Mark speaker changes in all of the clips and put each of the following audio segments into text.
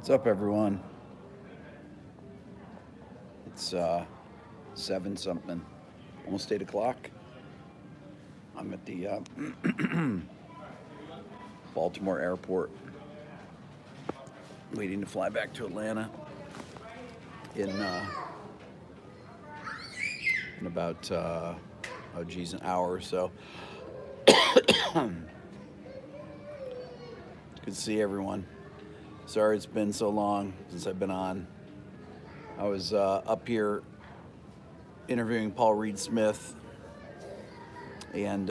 Speaker 1: What's up, everyone? It's 7 something, almost 8 o'clock. I'm at the Baltimore Airport, waiting to fly back to Atlanta in about an hour or so. Good to see everyone. Sorry it's been so long since I've been on. I was up here interviewing Paul Reed Smith and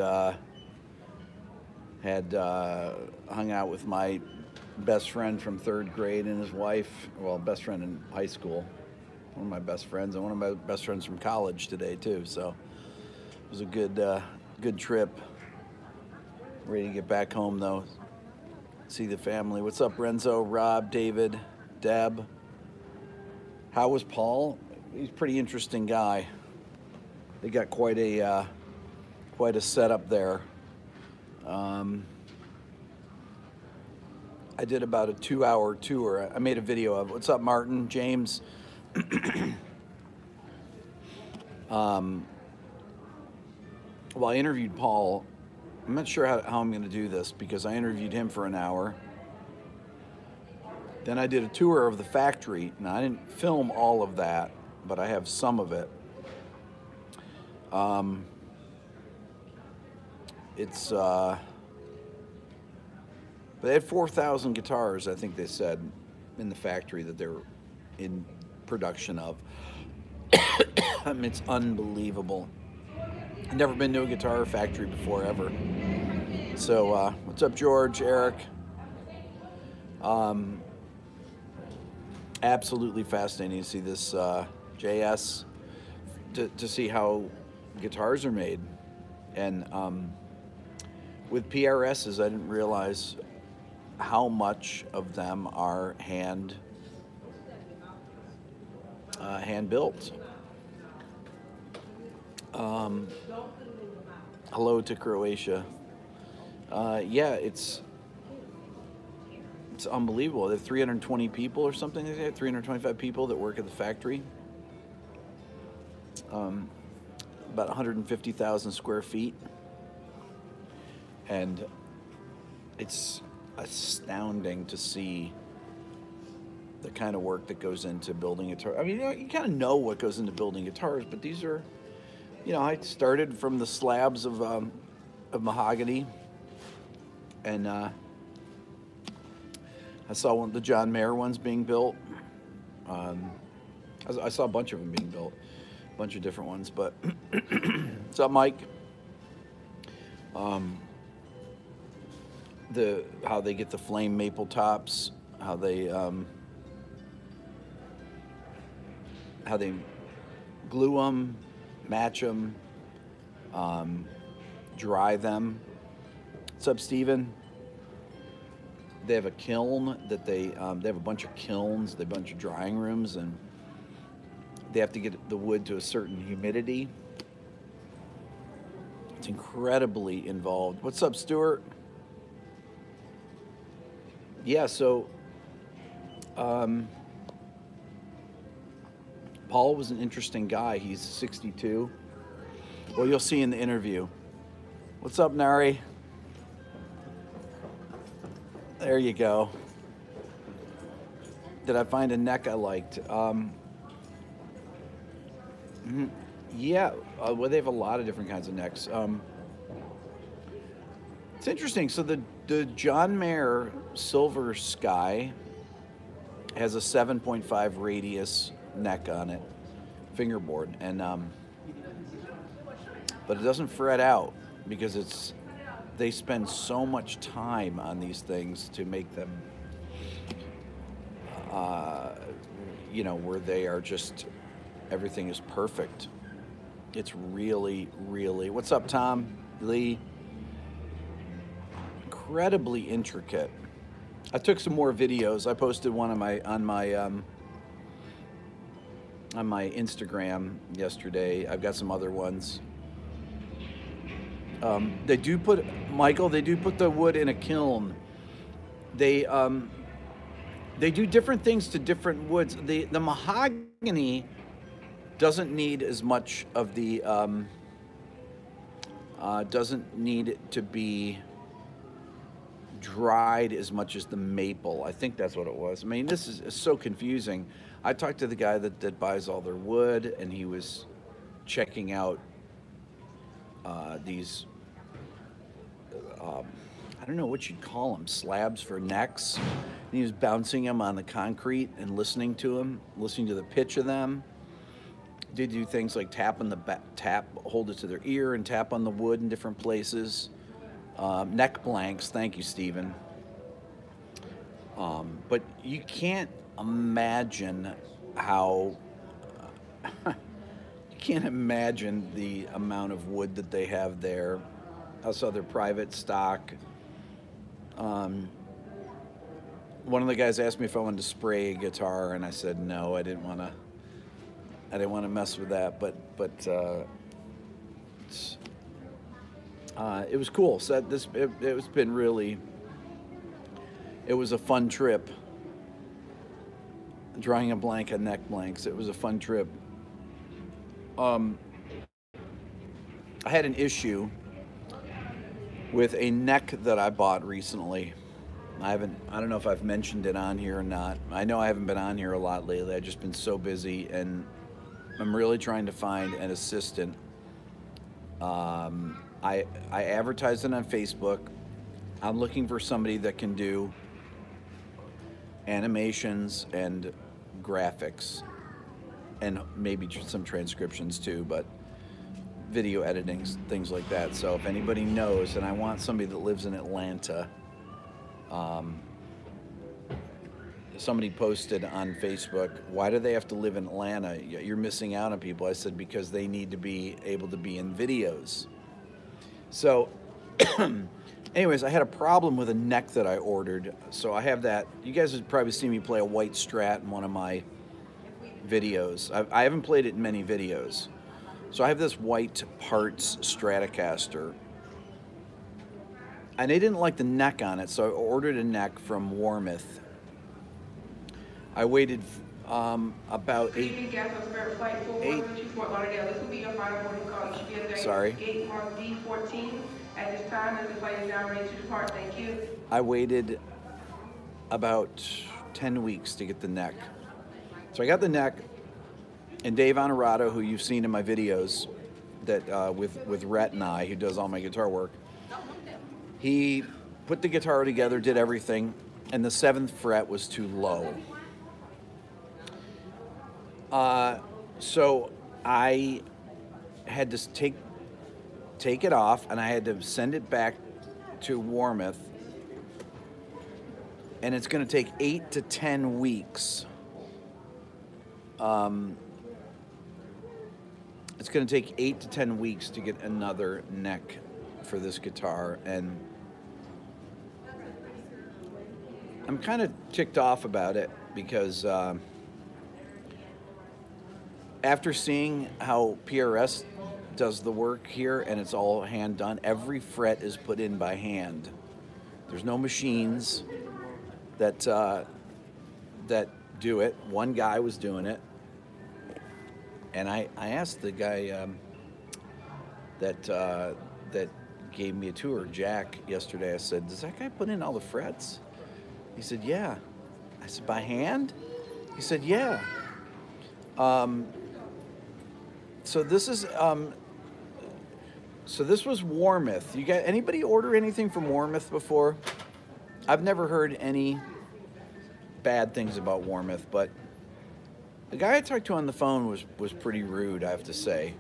Speaker 1: had hung out with my best friend from 3rd grade and his wife. Well, best friend in high school, one of my best friends, and one of my best friends from college today too. So it was a good trip. Ready to get back home though. See the family. What's up, Renzo, Rob, David, Deb? How was Paul? He's a pretty interesting guy. They got quite a setup there. I did about a 2-hour tour. I made a video of it. What's up, Martin, James? Well, I interviewed Paul. I'm not sure how I'm going to do this because I interviewed him for an hour. Then I did a tour of the factory. Now, I didn't film all of that, but I have some of it. But they had 4,000 guitars, I think they said, in the factory that they were in production of. I mean, it's unbelievable. I've never been to a guitar factory before, ever. So, what's up, George, Eric? Absolutely fascinating to see this JS, to see how guitars are made. And with PRSs, I didn't realize how much of them are hand built. Hello to Croatia. Yeah, it's unbelievable. There are 320 people or something like that, 325 people that work at the factory. About 150,000 square feet. And it's astounding to see the kind of work that goes into building guitars. I mean, you kind of know what goes into building guitars, but these are, I started from the slabs of mahogany, and I saw one of the John Mayer ones being built. I saw a bunch of them being built, a bunch of different ones. But what's up, Mike? How they get the flame maple tops, how they glue them, match them, dry them. What's up, Steven? They have a kiln that they have a bunch of kilns, they have a bunch of drying rooms, and they have to get the wood to a certain humidity. It's incredibly involved. What's up, Stuart? Yeah, so Paul was an interesting guy. He's 62. Well, you'll see in the interview. What's up, Nari? There you go. Did I find a neck I liked? Yeah, well, they have a lot of different kinds of necks. It's interesting. So the John Mayer Silver Sky has a 7.5 radius neck on it, fingerboard, and but it doesn't fret out because they spend so much time on these things to make them where they are just, everything is perfect. It's really, really, what's up, Tom Lee? Incredibly intricate. I took some more videos. I posted one on my Instagram yesterday. I've got some other ones. They do put the wood in a kiln. They They do different things to different woods. The mahogany doesn't need as much of the doesn't need it to be dried as much as the maple. I think that's what it was. I mean, this is so confusing. I talked to the guy that buys all their wood, and he was checking out these I don't know what you'd call them, slabs for necks. And he was bouncing them on the concrete and listening to them, listening to the pitch of them. They do things like hold it to their ear and tap on the wood in different places. Neck blanks, thank you, Stephen. But you can't imagine how, you can't imagine the amount of wood that they have there. I saw their private stock. One of the guys asked me if I wanted to spray a guitar, and I said no. I didn't want to mess with that. But it was cool. So it's been really. It was a fun trip. Drawing a blank on neck blanks. It was a fun trip. I had an issue with a neck that I bought recently. I don't know if I've mentioned it on here or not. I know I haven't been on here a lot lately. I've just been so busy, and I'm really trying to find an assistant. I advertised it on Facebook. I'm looking for somebody that can do animations and graphics, and maybe some transcriptions too, but video editing, things like that. So if anybody knows, and I want somebody that lives in Atlanta. Somebody posted on Facebook, why do they have to live in Atlanta? You're missing out on people. I said, because they need to be able to be in videos. So anyways, I had a problem with a neck that I ordered. So I have that. You guys have probably seen me play a white Strat in one of my videos. I haven't played it in many videos. So I have this white Parts Stratocaster, and they didn't like the neck on it, so I ordered a neck from Warmouth. I waited about Sorry. I waited about 10 weeks to get the neck. So I got the neck. And Dave Honorato, who you've seen in my videos, that with Rhett and I, who does all my guitar work, he put the guitar together, did everything, and the 7th fret was too low. So I had to take it off, and I had to send it back to Warmouth, and it's going to take 8 to 10 weeks. It's going to take 8 to 10 weeks to get another neck for this guitar, and I'm kind of ticked off about it because after seeing how PRS does the work here, and it's all hand done, every fret is put in by hand. There's no machines that do it. One guy was doing it. And I asked the guy that gave me a tour, Jack, yesterday. I said, does that guy put in all the frets? He said, yeah. I said, by hand? He said, yeah. So this is so this was Warmouth. You got anybody order anything from Warmouth before? I've never heard any bad things about Warmouth, but the guy I talked to on the phone was pretty rude, I have to say.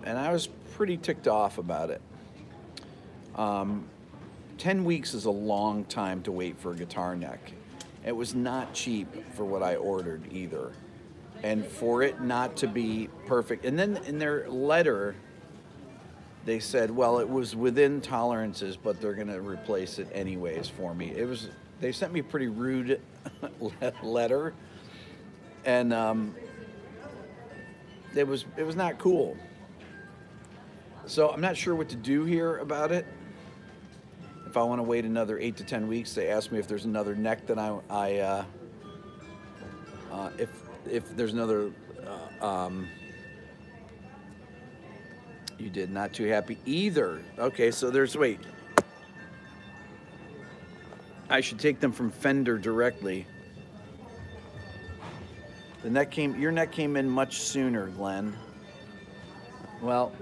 Speaker 1: And I was pretty ticked off about it. 10 weeks is a long time to wait for a guitar neck. It was not cheap for what I ordered either. And for it not to be perfect. And then in their letter, they said, well, it was within tolerances, but they're going to replace it anyways for me. They sent me a pretty rude letter. And it was not cool. So I'm not sure what to do here about it. if I want to wait another 8 to 10 weeks, they ask me if there's another neck that if there's another. You did not too happy either. Okay, so there's wait. I should take them from Fender directly. Your neck came in much sooner, Glenn. Well,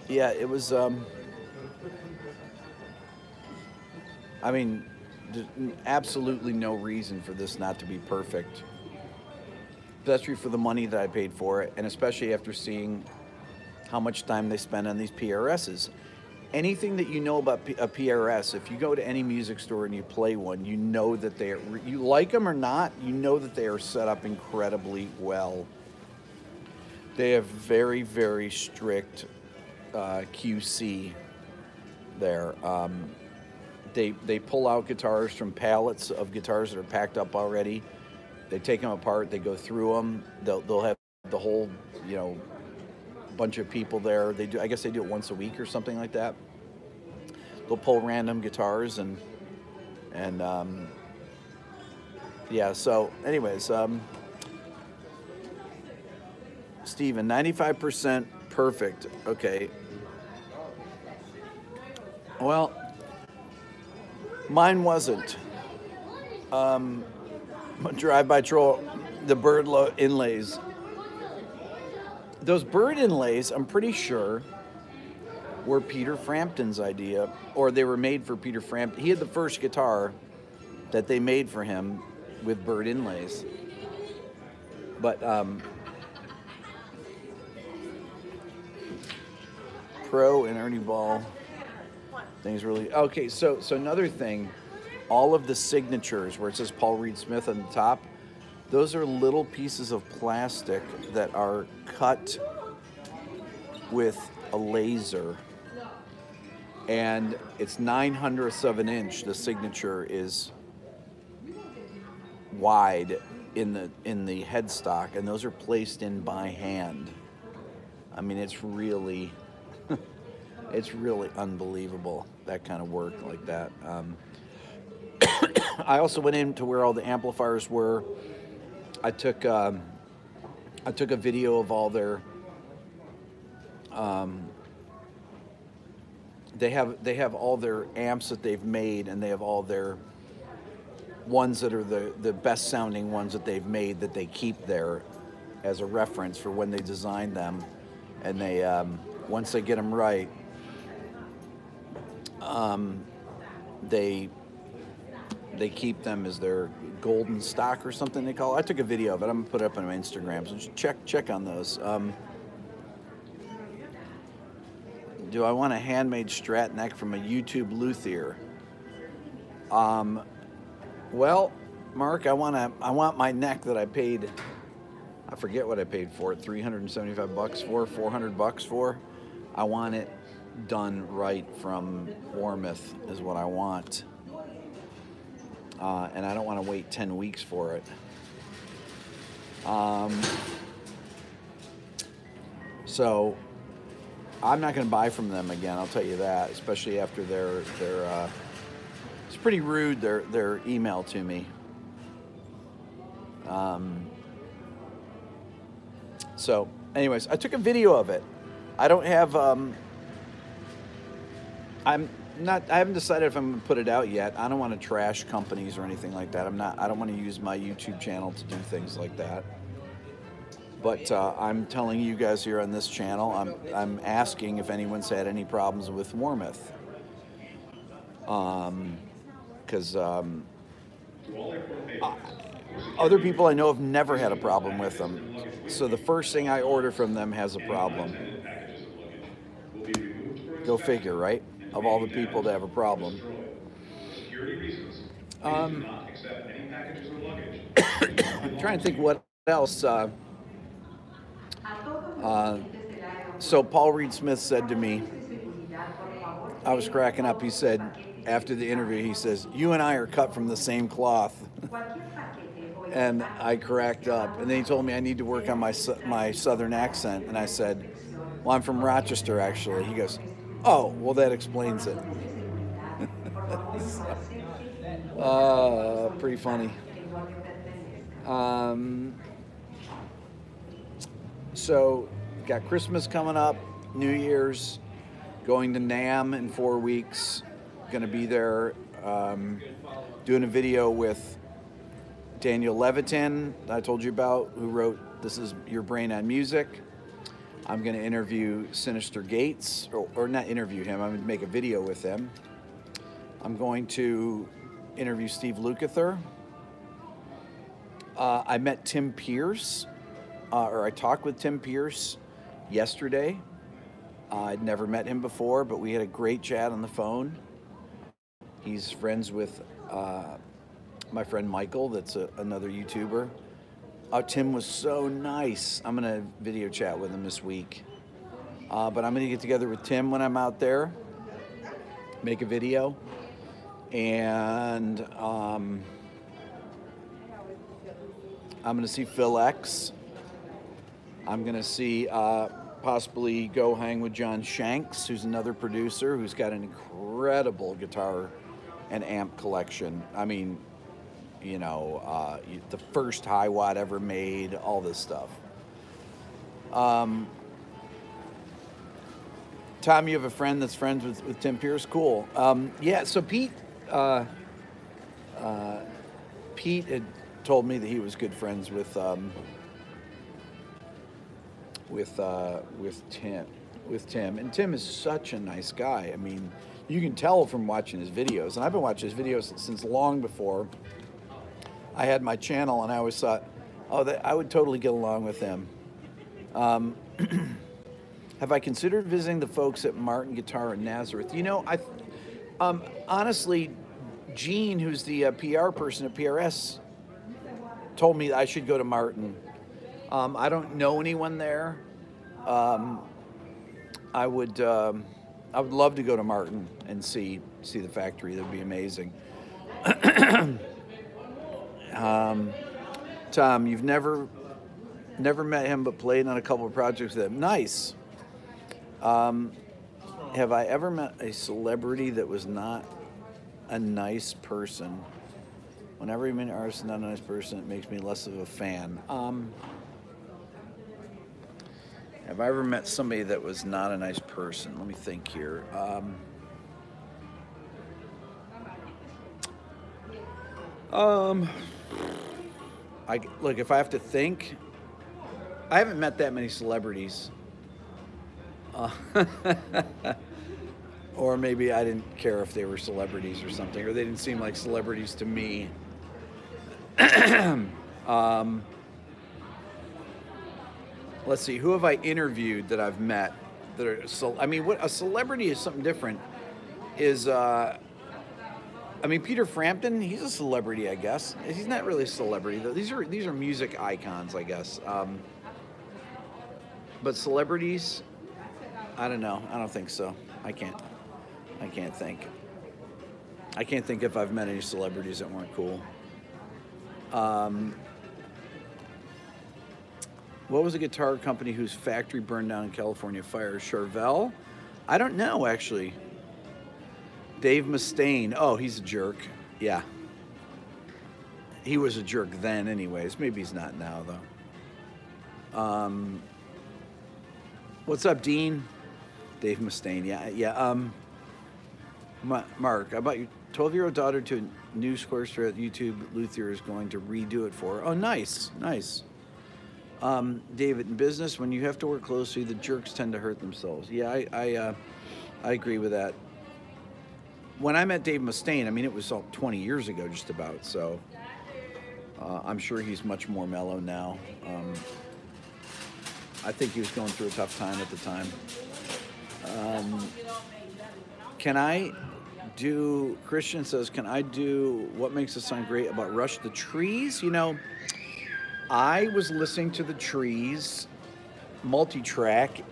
Speaker 1: yeah, it was. I mean, absolutely no reason for this not to be perfect. Especially for the money that I paid for it, and especially after seeing how much time they spend on these PRSs. Anything that you know about a PRS, if you go to any music store and you play one, you know that you like them or not, you know that they are set up incredibly well. They have very, very strict QC there. They pull out guitars from pallets of guitars that are packed up already. They take them apart. They go through them. They'll have the whole, bunch of people there. They do. I guess they do it once a week or something like that. They'll pull random guitars and yeah. So, anyways, Steven, 95% perfect. Okay. Well, mine wasn't. Drive-by troll, the bird inlays. Those bird inlays, I'm pretty sure, were Peter Frampton's idea, or they were made for Peter Frampton. He had the first guitar that they made for him with bird inlays. But Pro and Ernie Ball things really okay. So another thing, all of the signatures where it says Paul Reed Smith on the top, those are little pieces of plastic that are cut with a laser, and it's 9/100ths of an inch. The signature is wide in the headstock, and those are placed in by hand. I mean, it's really it's really unbelievable, that kind of work like that. I also went into where all the amplifiers were. I took a video of all their. They have all their amps that they've made, and they have all their ones that are the best sounding ones that they've made that they keep there as a reference for when they design them, and they once they get them right, they keep them as their golden stock or something they call it. I took a video of it. I'm gonna put it up on my Instagram, so just check on those. Do I want a handmade Strat neck from a YouTube luthier? Well, Mark, I want my neck that I paid. I forget what I paid for it. $375 for, $400 for. I want it done right from Warmouth is what I want. And I don't want to wait 10 weeks for it. So I'm not going to buy from them again, I'll tell you that, especially after their it's pretty rude, their email to me. So anyways, I took a video of it. I don't have I haven't decided if I'm going to put it out yet. I don't want to trash companies or anything like that. I don't want to use my YouTube channel to do things like that. But I'm telling you guys here on this channel, I'm asking if anyone's had any problems with Warmouth. Because other people I know have never had a problem with them. So the first thing I order from them has a problem. Go figure, right? Of all the people that have a problem. I'm trying to think what else. So Paul Reed Smith said to me, I was cracking up, he said, after the interview, he says, "You and I are cut from the same cloth." And I cracked up. And then he told me I need to work on my southern accent. And I said, "Well, I'm from Rochester, actually." He goes, Oh, well, that explains it. Pretty funny. Um, so, got Christmas coming up, New Year's, going to NAM in 4 weeks. Going to be there doing a video with Daniel Levitin, that I told you about, who wrote This Is Your Brain on Music. I'm going to interview Sinister Gates, or not interview him, I'm going to make a video with him. I'm going to interview Steve Lukather. I met Tim Pierce, or I talked with Tim Pierce yesterday. I'd never met him before, but we had a great chat on the phone. He's friends with my friend Michael, that's another YouTuber. Tim was so nice. I'm going to video chat with him this week. But I'm going to get together with Tim when I'm out there, make a video. And I'm going to see Phil X. I'm going to see possibly go hang with John Shanks, who's another producer who's got an incredible guitar and amp collection. I mean, you know, the first high watt ever made, all this stuff. Tom, you have a friend that's friends with Tim Pierce? Cool. Yeah, so Pete had told me that he was good friends with Tim, and Tim is such a nice guy. I mean, you can tell from watching his videos, and I've been watching his videos since long before I had my channel, and I always thought, oh, I would totally get along with him. Have I considered visiting the folks at Martin Guitar in Nazareth? You know, honestly, Gene, who's the PR person at PRS, told me I should go to Martin. I don't know anyone there. I would love to go to Martin and see the factory. That'd be amazing. Tom, you've never met him, but played on a couple of projects with him. Nice. Have I ever met a celebrity that was not a nice person? Whenever you meet an artist not a nice person, it makes me less of a fan. Have I ever met somebody that was not a nice person? Let me think here. Look, if I have to think, I haven't met that many celebrities. Or maybe I didn't care if they were celebrities or something, or they didn't seem like celebrities to me. Let's see, who have I interviewed that I've met that are, I mean, what a celebrity is something different. I mean, Peter Frampton, he's a celebrity, I guess. He's not really a celebrity, though. These are music icons, I guess. But celebrities, I don't know. I don't think so. I can't think. I can't think if I've met any celebrities that weren't cool. What was a guitar company whose factory burned down in California fire? Charvel? I don't know, actually. Dave Mustaine. Oh, he's a jerk. Yeah. He was a jerk then anyways. Maybe he's not now, though. What's up, Dean? Dave Mustaine. Yeah. Mark, I bought your 12-year-old daughter to a new square at YouTube. Luther is going to redo it for her. Oh, nice. David, in business, when you have to work closely, the jerks tend to hurt themselves. Yeah, I agree with that. When I met Dave Mustaine, I mean, it was all 20 years ago, just about. So I'm sure he's much more mellow now. I think he was going through a tough time at the time. Christian says, can I do What Makes a Song Great about Rush the Trees? You know, I was listening to the Trees multi-track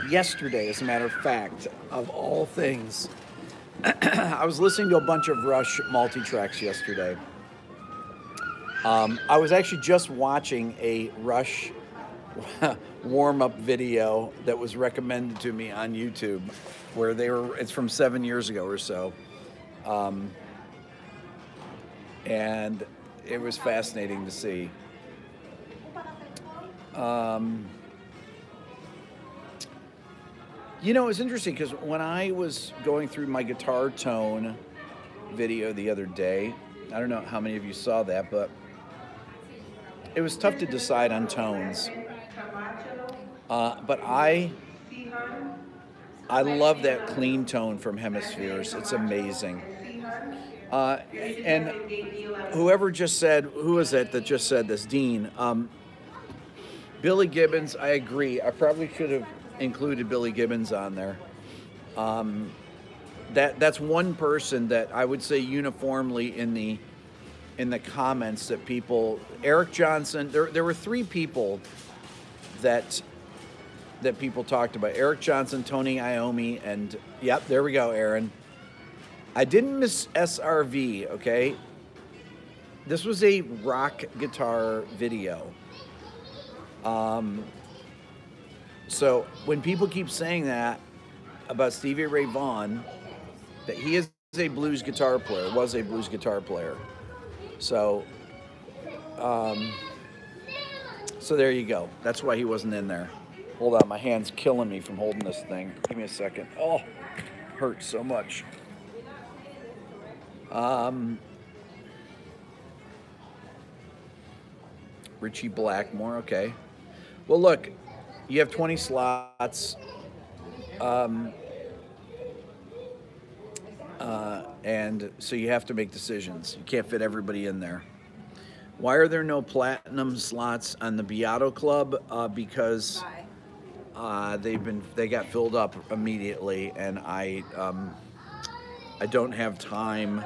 Speaker 1: yesterday, as a matter of fact, of all things. I was listening to a bunch of Rush multi-tracks yesterday. I was actually just watching a Rush warm-up video that was recommended to me on YouTube, where it's from 7 years ago or so, and it was fascinating to see. You know, it's interesting because when I was going through my guitar tone video the other day, I don't know how many of you saw that, but it was tough to decide on tones. But I love that clean tone from Hemispheres. It's amazing. And whoever just said, who was it that just said this? Dean. Billy Gibbons, I agree. I probably should have included Billy Gibbons on there. That's one person that I would say uniformly in the comments that people, Eric Johnson, there were 3 people that people talked about. Eric Johnson, Tony Iommi, and yep, there we go, Aaron. I didn't miss SRV, okay? This was a rock guitar video. So when people keep saying that about Stevie Ray Vaughan, that he is a blues guitar player, was a blues guitar player. So, so there you go. That's why he wasn't in there. Hold on, my hand's killing me from holding this thing. Give me a second. Oh, hurts so much. Richie Blackmore, okay. Well, look, you have 20 slots, and so you have to make decisions. You can't fit everybody in there. Why are there no platinum slots on the Beato Club? Because they got filled up immediately, and I don't have time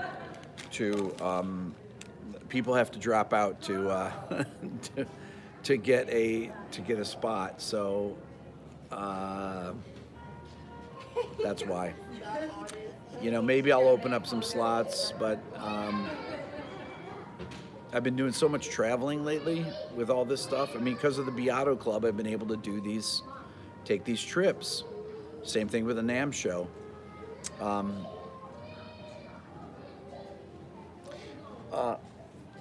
Speaker 1: to. People have to drop out to to get a spot. So that's why. You know, maybe I'll open up some slots, but I've been doing so much traveling lately with all this stuff. I mean, because of the Beato Club, I've been able to take these trips. Same thing with the NAMM show.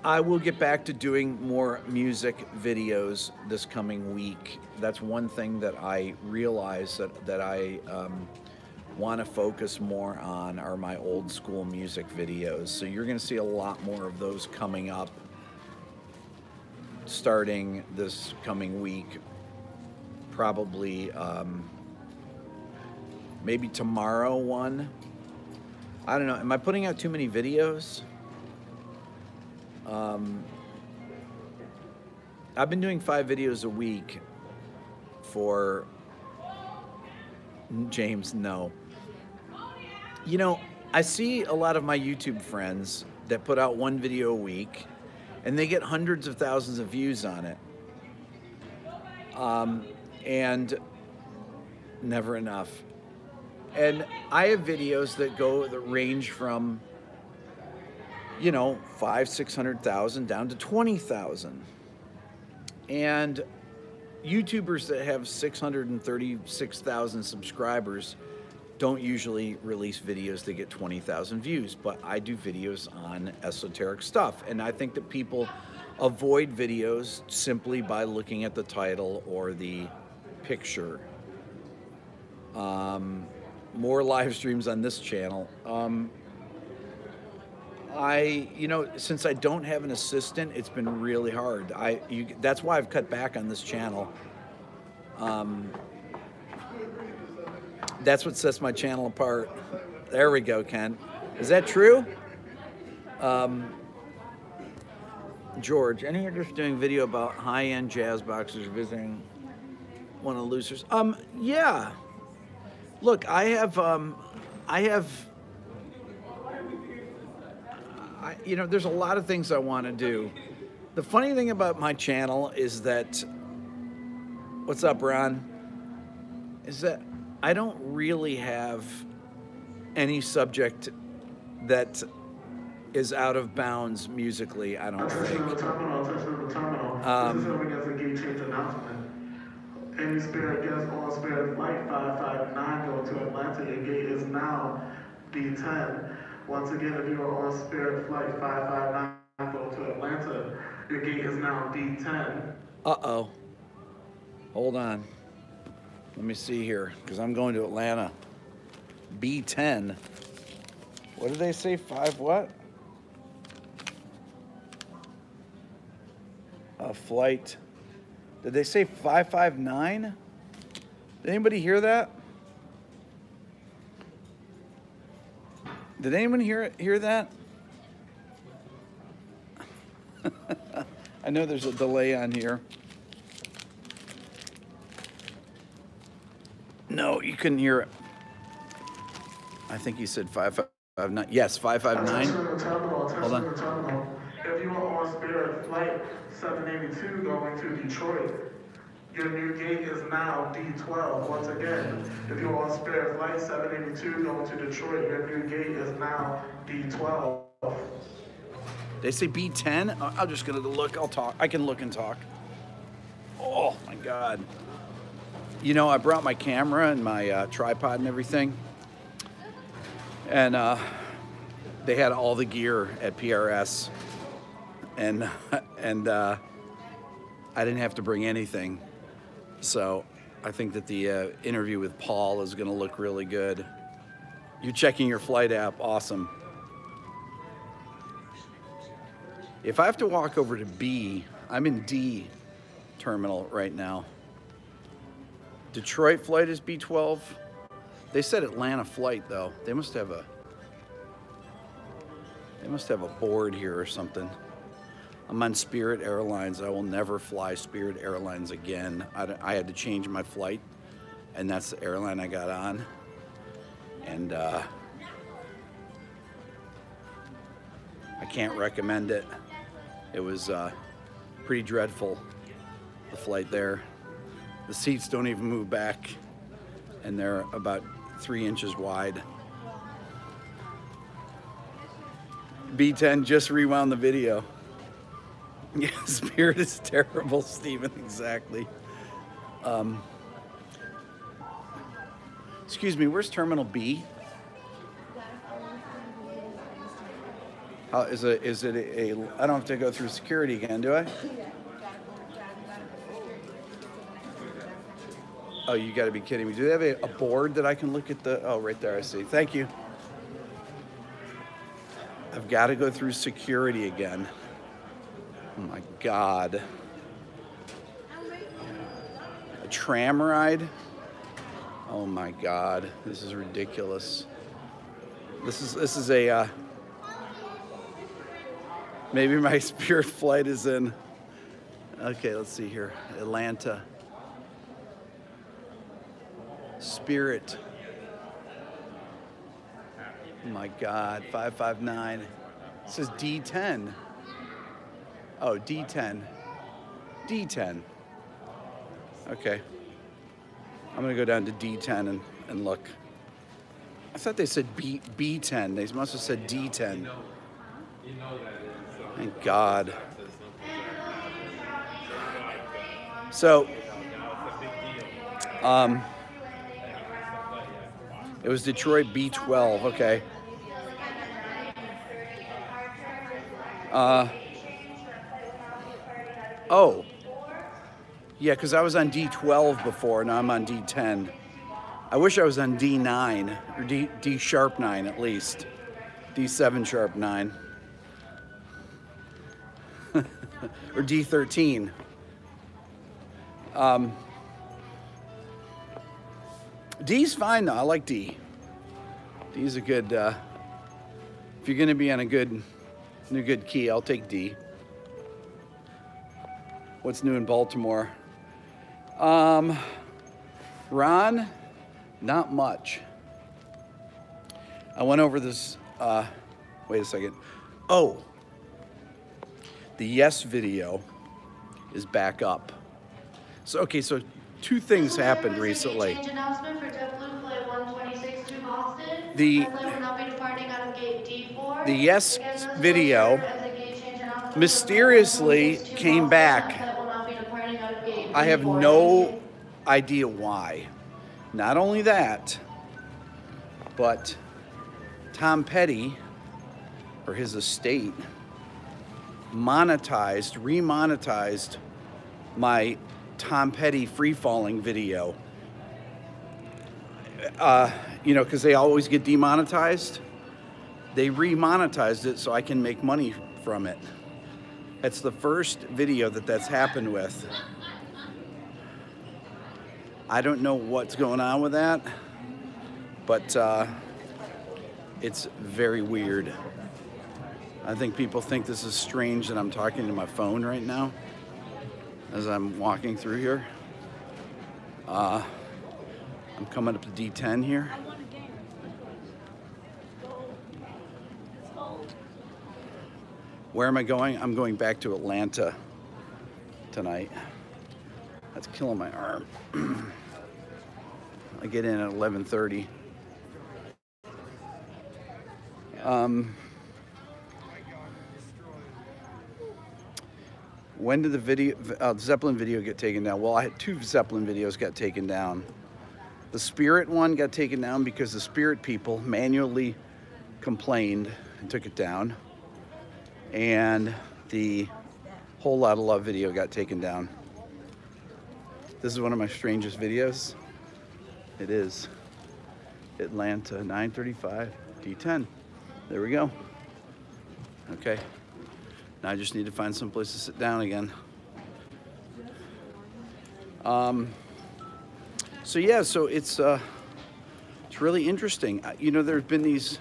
Speaker 1: I will get back to doing more music videos this coming week. That's one thing that I realize that I want to focus more on are my old school music videos. So you're going to see a lot more of those coming up starting this coming week. Probably maybe tomorrow one. I don't know. Am I putting out too many videos? I've been doing 5 videos a week for James. No. You know, I see a lot of my YouTube friends that put out 1 video a week and they get hundreds of thousands of views on it. And never enough. And I have videos that range from, you know, 500,000-600,000 down to 20,000. And YouTubers that have 636,000 subscribers don't usually release videos that get 20,000 views, but I do videos on esoteric stuff. And I think that people avoid videos simply by looking at the title or the picture. More live streams on this channel. You know, since I don't have an assistant, it's been really hard. That's why I've cut back on this channel. That's what sets my channel apart. There we go, Ken. Is that true? George, any interest in doing video about high-end jazz boxers visiting one of the losers? Yeah. Look, you know, there's a lot of things I want to do. The funny thing about my channel is that, what's up, Ron? Is that I don't really have any subject that is out of bounds musically, I don't think.
Speaker 2: Any Spirit guest on Spirit Flight 559 going to Atlanta, your gate is now D10. Once again, if you are on Spirit Flight 559 going to Atlanta, your gate is now D10.
Speaker 1: Uh-oh. Hold on. Let me see here, because I'm going to Atlanta. B10. What did they say? 5 what? Flight. Did they say 559? Did anybody hear that? Did anyone hear that? I know there's a delay on here. No, you couldn't hear it. I think you said 559. Yes, 559. Hold on.
Speaker 2: If you are on Spirit Flight 782 going to Detroit, your new gate is now D12. Once again, if you are on Spirit Flight 782 going to Detroit, your new gate is now D12.
Speaker 1: They say B10? I'm just going to look. I'll talk. I can look and talk. Oh, my God. You know, I brought my camera and my tripod and everything. And they had all the gear at PRS. And I didn't have to bring anything. So I think that the interview with Paul is going to look really good. You're checking your flight app. Awesome. If I have to walk over to B, I'm in D terminal right now. Detroit flight is B12. They said Atlanta flight though. They must have a board here or something. I'm on Spirit Airlines. I will never fly Spirit Airlines again. I had to change my flight, and that's the airline I got on. And I can't recommend it. It was pretty dreadful, the flight there. The seats don't even move back, and they're about 3 inches wide. B10 just rewound the video. Yeah, Spirit is terrible, Stephen, exactly. Excuse me, where's Terminal B? Is it a, I don't have to go through security again, do I? Oh, you gotta be kidding me. Do they have a board that I can look at the, oh, right there, I see. Thank you. I've got to go through security again. Oh my God. A tram ride? Oh my God, this is ridiculous. This is a, maybe my Spirit flight is in, okay, let's see here. Atlanta. Spirit. Oh my God, 559. It says D10. Oh, D10. D10. Okay. I'm gonna go down to D10 and look. I thought they said B10. They must have said D10. Thank God. So, it was Detroit B12, okay. Oh, yeah, because I was on D12 before, now I'm on D10. I wish I was on D9, or D sharp 9 at least. D7 sharp 9. Or D13. D's fine though, I like D. D's a good, if you're gonna be on a good key, I'll take D. What's new in Baltimore? Ron, not much. I went over this, wait a second. Oh, the Yes video is back up. So, okay, so two things happened recently.
Speaker 3: Change announcement for JetBlue Flight 126 to Boston.
Speaker 1: The
Speaker 3: Flight will not be departing out of gate D4.
Speaker 1: The Yes video mysteriously came back. I have no idea why. Not only that, but Tom Petty, or his estate, remonetized my Tom Petty free-falling video. You know, because they always get demonetized. They remonetized it so I can make money from it. It's the first video that's happened with. I don't know what's going on with that, but it's very weird. I think people think this is strange that I'm talking to my phone right now as I'm walking through here. I'm coming up to D10 here. Where am I going? I'm going back to Atlanta tonight. That's killing my arm. I get in at 11:30. When did the Zeppelin video get taken down? Well, I had 2 Zeppelin videos got taken down. The Spirit one got taken down because the Spirit people manually complained and took it down. And the Whole Lotta Love video got taken down. This is one of my strangest videos. It is. Atlanta, 9:35, D10. There we go. Okay. Now I just need to find some place to sit down again. So yeah, so it's really interesting. You know, there's been these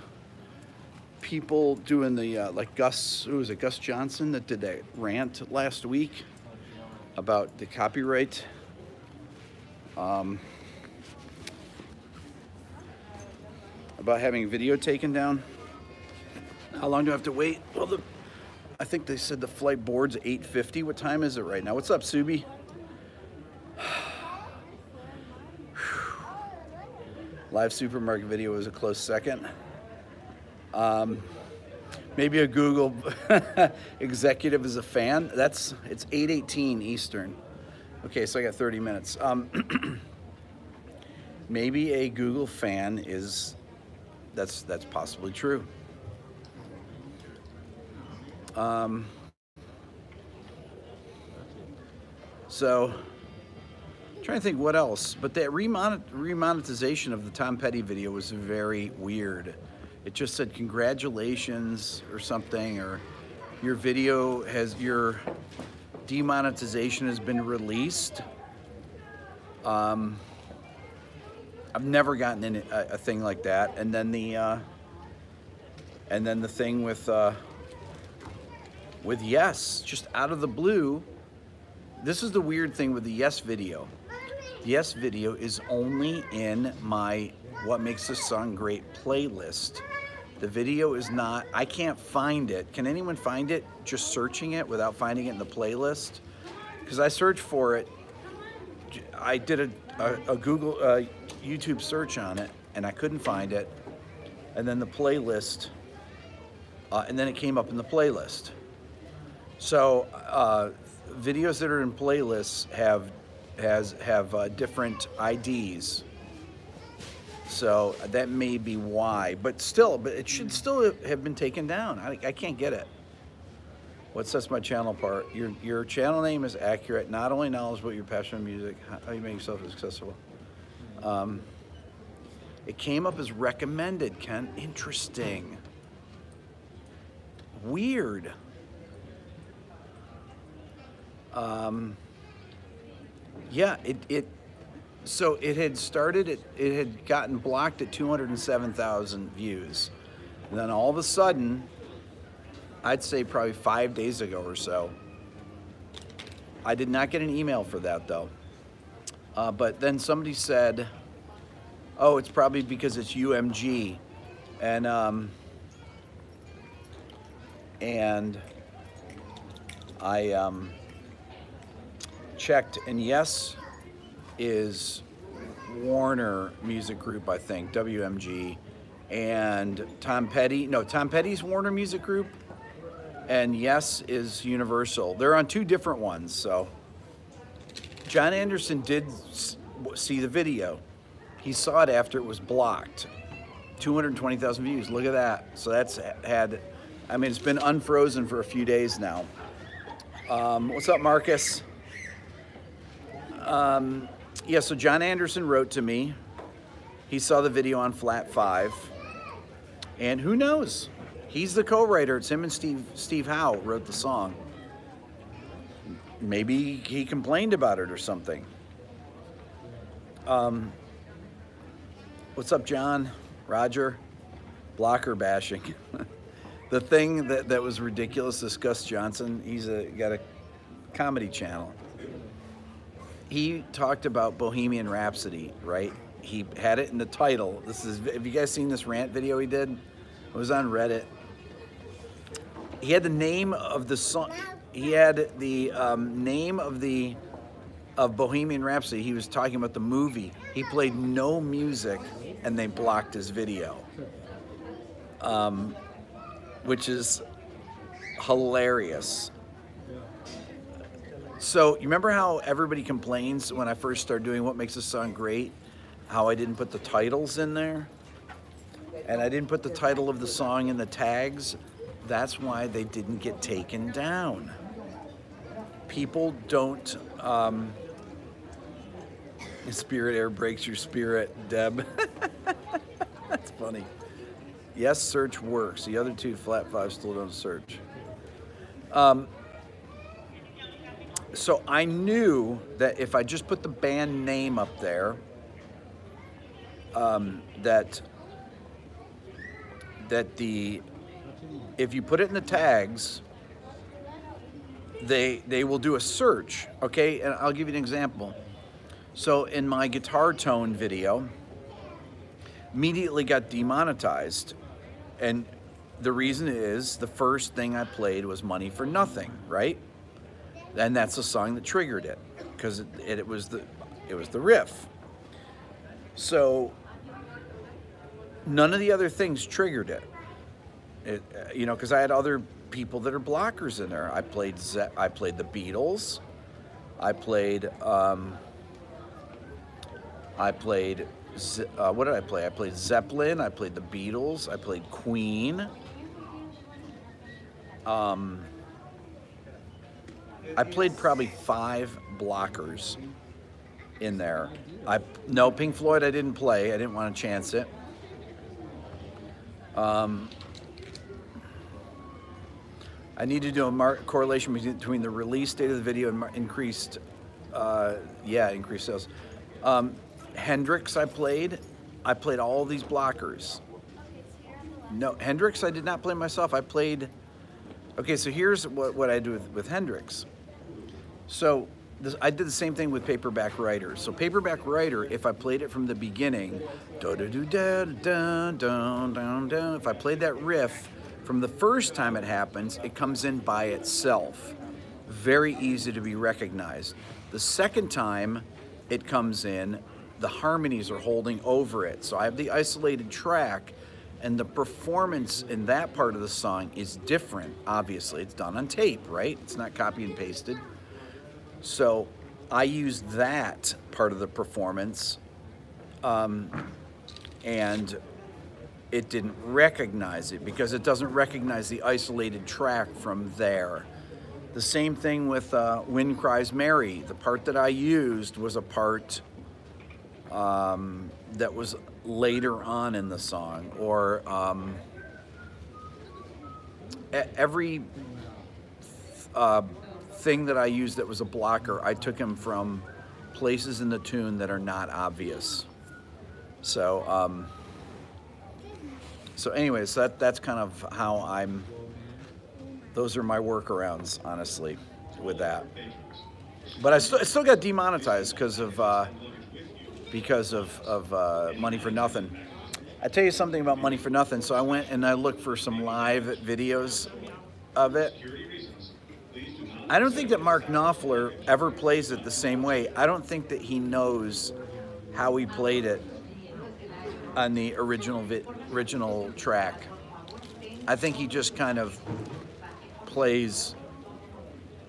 Speaker 1: people doing the like Gus Johnson that did that rant last week about the copyright. About having video taken down. How long do I have to wait? Well, I think they said the flight board's 8:50. What time is it right now? What's up, Subi? Live supermarket video was a close second. Maybe a Google executive is a fan. It's 8:18 Eastern. Okay, so I got 30 minutes. Maybe a Google fan is, that's possibly true. So, trying to think what else, but that remonetization of the Tom Petty video was very weird. It just said congratulations or something, or your demonetization has been released. I've never gotten in a thing like that. And then the thing with Yes, just out of the blue. This is the weird thing with the Yes video. The Yes video is only in my What Makes This Song Great playlist. The video is not, I can't find it. Can anyone find it just searching it without finding it in the playlist? Because I searched for it. I did a Google, YouTube search on it, and I couldn't find it. And then the playlist, and then it came up in the playlist. So videos that are in playlists have different IDs. So that may be why, but it should still have been taken down. I can't get it. What sets my channel apart? Your channel name is accurate, not only knowledgeable, your passion in music, how you make yourself accessible. It came up as recommended, Ken. Interesting. Weird. Yeah, so it had started, it had gotten blocked at 207,000 views. And then all of a sudden, I'd say probably 5 days ago or so, I did not get an email for that though. But then somebody said, oh, it's probably because it's UMG. And I checked, and Yes is Warner Music Group, I think, WMG, and Tom Petty's Warner Music Group, and Yes is Universal. They're on 2 different ones. So John Anderson did see the video. He saw it after it was blocked. 220,000 views. Look at that. So that's had, I mean, it's been unfrozen for a few days now. What's up, Marcus? Yeah, so John Anderson wrote to me. He saw the video on Flat 5. And who knows? He's the co-writer. It's him and Steve Howe wrote the song. Maybe he complained about it or something. What's up, John? Roger? Blocker bashing. The thing that was ridiculous is Gus Johnson. He's got a comedy channel. He talked about Bohemian Rhapsody, right? He had it in the title. Have you guys seen this rant video he did? It was on Reddit. He had the name of the song. He had the name of Bohemian Rhapsody. He was talking about the movie. He played no music, and they blocked his video, which is hilarious. So you remember how everybody complains when I first started doing What Makes a Song Great, how I didn't put the titles in there? And I didn't put the title of the song in the tags. That's why they didn't get taken down. People don't, Spirit Air breaks your spirit, Deb. That's funny. Yes, search works. The other two, Flat 5, still don't search. So I knew that if I just put the band name up there, if you put it in the tags, they will do a search, okay? And I'll give you an example. So in my guitar tone video, immediately got demonetized. And the reason is the first thing I played was Money for Nothing, right? And that's the song that triggered it, because it was the riff. So none of the other things triggered it. You know, because I had other people that are blockers in there. I played the Beatles. I played what did I play? I played Zeppelin. I played the Beatles. I played Queen. I played probably 5 blockers in there. No, Pink Floyd I didn't play. I didn't want to chance it. I need to do a correlation between the release date of the video and increased sales. Hendrix I played all these blockers. No, Hendrix I did not play myself. I played, okay, so here's what I do with Hendrix. So I did the same thing with Paperback Writer. So Paperback Writer, if I played it from the beginning, if I played that riff from the first time it happens, it comes in by itself. Very easy to be recognized. The second time it comes in, the harmonies are holding over it. So I have the isolated track, and the performance in that part of the song is different, obviously. It's done on tape, right? It's not copy and pasted. So I used that part of the performance, and it didn't recognize it because it doesn't recognize the isolated track from there. The same thing with Wind Cries Mary. The part that I used was a part that was later on in the song, or every thing that I used that was a blocker, I took them from places in the tune that are not obvious. So anyways, that's kind of how those are my workarounds, honestly, with that. But I still got demonetized because of Money for Nothing. I tell you something about Money for Nothing. So I went and I looked for some live videos of it. I don't think that Mark Knopfler ever plays it the same way. I don't think that he knows how he played it on the original track. I think he just kind of plays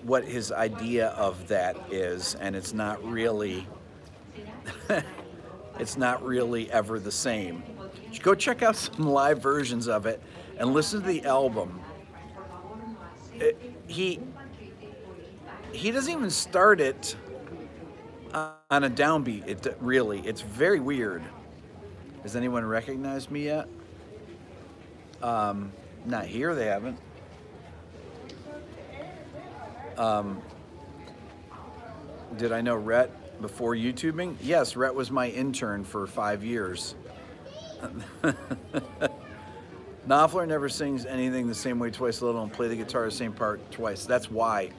Speaker 1: what his idea of that is, and it's not really it's not really ever the same. Go check out some live versions of it and listen to the album. He doesn't even start it on a downbeat. It's very weird. Has anyone recognized me yet? Not here, they haven't. Did I know Rhett before YouTubing? Yes, Rhett was my intern for 5 years. Knopfler never sings anything the same way twice a little and play the guitar the same part twice. That's why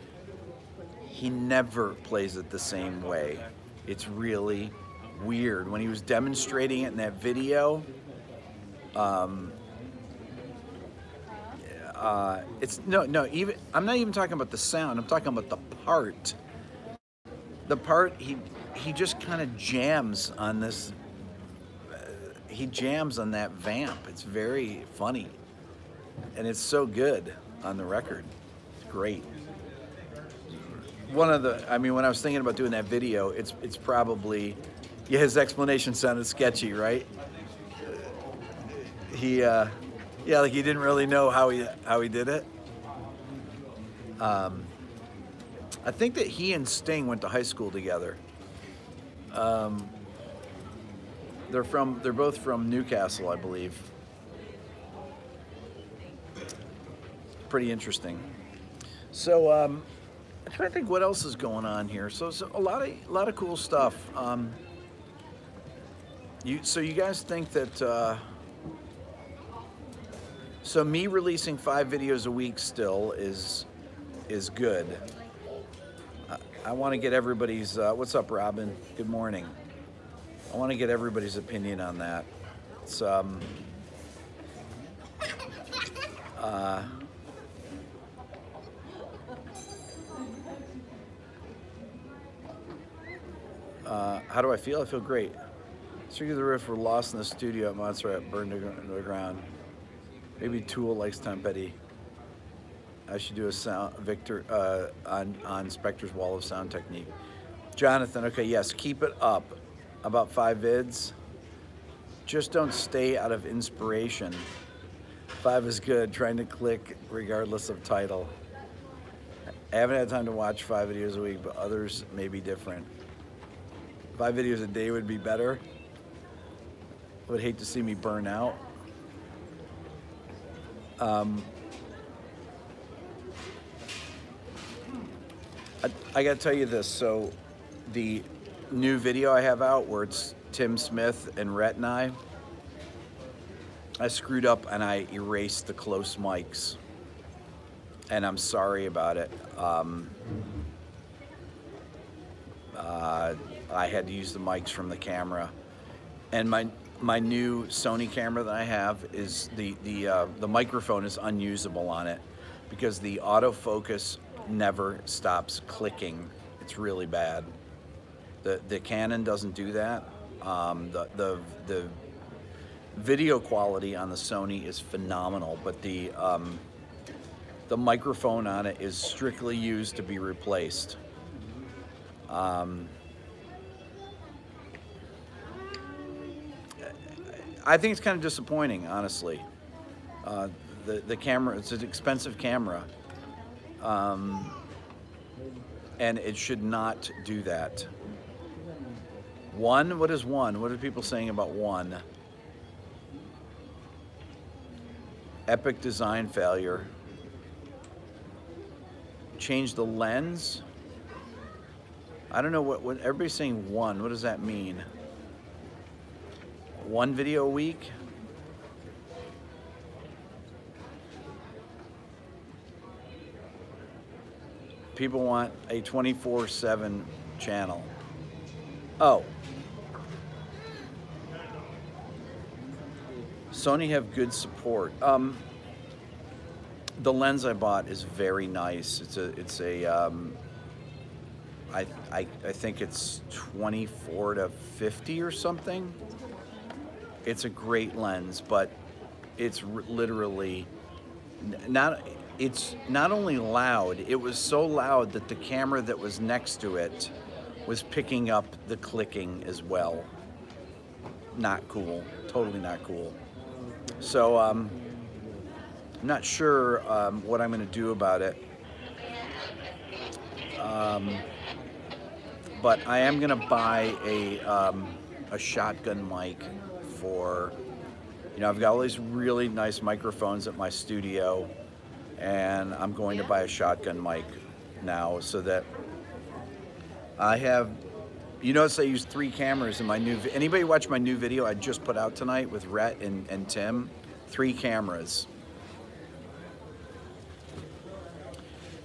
Speaker 1: he never plays it the same way. It's really weird. When he was demonstrating it in that video, it's even I'm not even talking about the sound. I'm talking about the part. The part he just kind of jams on this. He jams on that vamp. It's very funny, and it's so good on the record. It's great. When I was thinking about doing that video, it's probably, yeah, his explanation sounded sketchy, right? Like he didn't really know how he did it. I think that he and Sting went to high school together. They're both from Newcastle, I believe. Pretty interesting. So I'm trying to think what else is going on here. So a lot of cool stuff. You guys think that? So me releasing 5 videos a week still is good. I want to get everybody's. What's up, Robin? Good morning. I want to get everybody's opinion on that. It's how do I feel? I feel great. Streak of the Riff were lost in the studio at Montserrat, burned to the ground. Maybe Tool likes Tom Petty. I should do a sound Victor on Spectre's Wall of Sound Technique. Jonathan, okay, yes, keep it up. About 5 vids. Just don't stay out of inspiration. 5 is good, trying to click regardless of title. I haven't had time to watch 5 videos a week, but others may be different. 5 videos a day would be better. I would hate to see me burn out. I gotta tell you this, so the new video I have out where it's Tim Smith and Rhett and I screwed up and I erased the close mics, and I'm sorry about it. I had to use the mics from the camera, and my new Sony camera that I have is the microphone is unusable on it because the autofocus never stops clicking. It's really bad. The Canon doesn't do that. The video quality on the Sony is phenomenal, but the microphone on it is strictly used to be replaced. I think it's kind of disappointing, honestly. The camera, it's an expensive camera, and it should not do that. One, what is one? What are people saying about one? Epic design failure. Change the lens? I don't know what everybody's saying one. What does that mean? 1 video a week? People want a 24/7 channel. Oh. Sony have good support. The lens I bought is very nice. I think it's 24-50 or something. It's a great lens, but it's literally it's not only loud, it was so loud that the camera that was next to it was picking up the clicking as well. Not cool, totally not cool. So I'm not sure what I'm gonna do about it. But I am gonna buy a shotgun mic for, you know, I've got all these really nice microphones at my studio, and I'm going to buy a shotgun mic now so that I have, you notice I use 3 cameras in my new, anybody watch my new video I just put out tonight with Rhett and Tim? 3 cameras.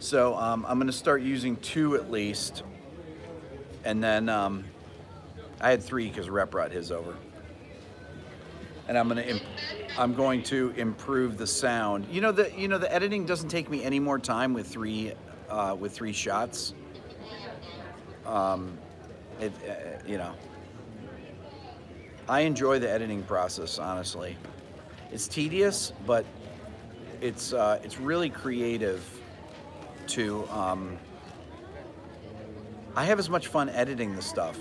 Speaker 1: So I'm gonna start using 2 at least. And then I had 3 because Rep brought his over. And I'm going to improve the sound. You know the editing doesn't take me any more time with 3 shots. You know, I enjoy the editing process, honestly. It's tedious, but it's really creative to. I have as much fun editing the stuff.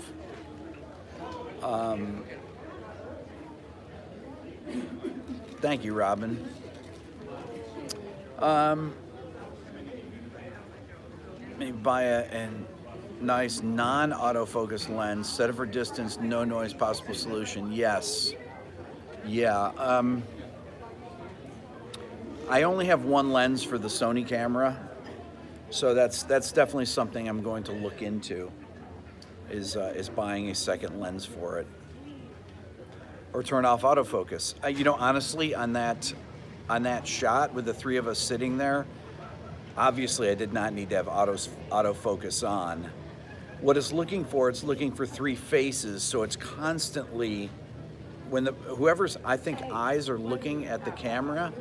Speaker 1: Thank you, Robin. Maybe buy a nice non-autofocus lens, set it for distance, no noise, possible solution. Yes. Yeah. I only have 1 lens for the Sony camera, so that's definitely something I'm going to look into. Is buying a second lens for it, or turn off autofocus. You know, honestly, on that shot with the 3 of us sitting there, obviously I did not need to have autofocus on. What it's looking for 3 faces, so it's constantly, when whoever's, I think, eyes are looking at the camera,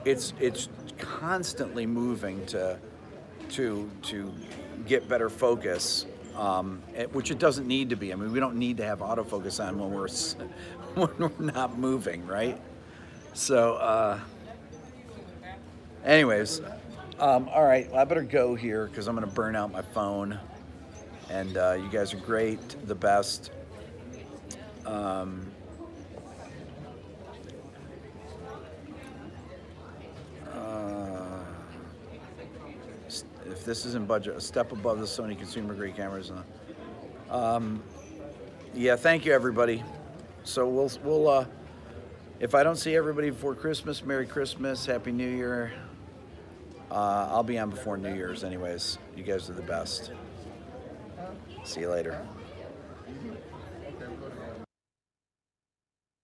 Speaker 1: it's constantly moving to get better focus, which it doesn't need to be. I mean, we don't need to have autofocus on when we're not moving, right? So, anyways, all right, well, I better go here because I'm gonna burn out my phone. And you guys are great, the best. If this isn't budget, a step above the Sony consumer grade cameras. Yeah, thank you, everybody. So we'll if I don't see everybody before Christmas, Merry Christmas, Happy New Year. I'll be on before New Year's anyways. You guys are the best. See you later.